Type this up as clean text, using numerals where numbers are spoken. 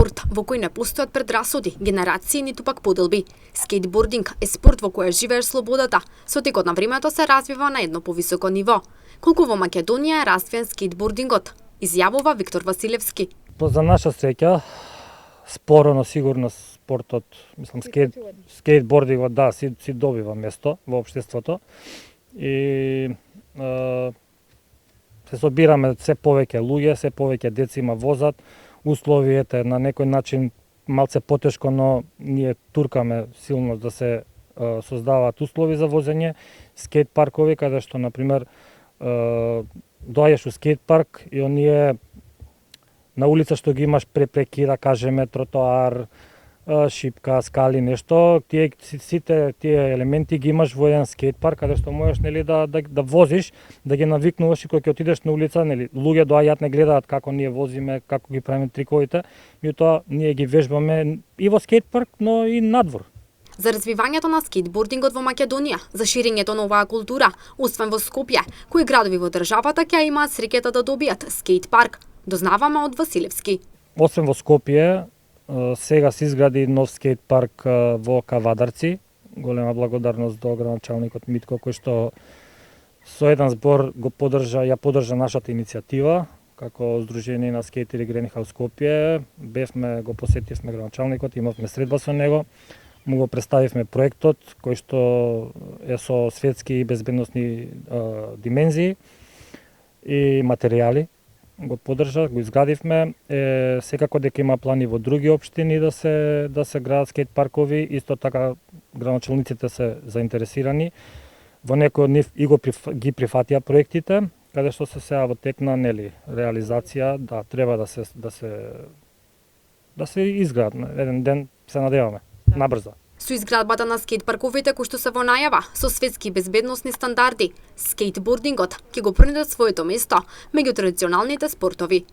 спорт во кој не постојат предрасуди, генерации ниту пак поделби. Скейтбординг е спорт во кој живееш слободата, со текот на времето се развива на едно повисоко ниво. Колку во Македонија е развиен скейтбордингот, изјавува Виктор Василевски. За наша среќа, споро, но сигурно спортот, мислам, скейтбордингот, да, си добива место во општеството и се собираме се повеќе луѓе, се повеќе деца има возат, условиите на некој начин малце потешко, но ние туркаме силно да се создаваат услови за возење, скейт паркови каде што на пример доаѓаш у скейт парк и оние на улица што ги имаш препреки, да кажеме тротоар, шипка, скали, нешто, сите тие елементи ги имаш во еден скейт парк каде што можеш нели да возиш, да ги навикнуваш и кога ќе отидеш на улица, нели луѓе доаѓаат не гледаат како ние возиме, како ги правиме триковите, меѓутоа ние ги вежбаме и во скейт парк, но и надвор. За развивањето на скейтбордингот во Македонија, за ширењето на оваа култура, освен во Скопје, кои градови во државата ќе имаат среќата да добијат скейт парк, дознаваме од Василевски. Освен во Скопје, сега се изгради нов скейт парк во Кавадарци. Голема благодарност до градоначалникот Митко кој што со еден збор ја поддржа нашата иницијатива како Сдружение на скейтери Гренхаус Скопје. Го посетивме градоначалникот, имавме средба со него. Му го представивме проектот кој што е со светски и безбедносни димензии и материјали. Го поддржа, го изградивме. Секако дека има плани во други општини да се градат скейт паркови, исто така градоначалниците се заинтересирани. Во некој од нив и ги прифатија проектите, каде што се сега во тек на реализација, да треба да се изградат. Еден ден се надеваме, набрзо. Со изградбата на скейт парковите кои што се во најава со светски безбедносни стандарди, скейтбордингот ќе го пронеде своето место меѓу традиционалните спортови.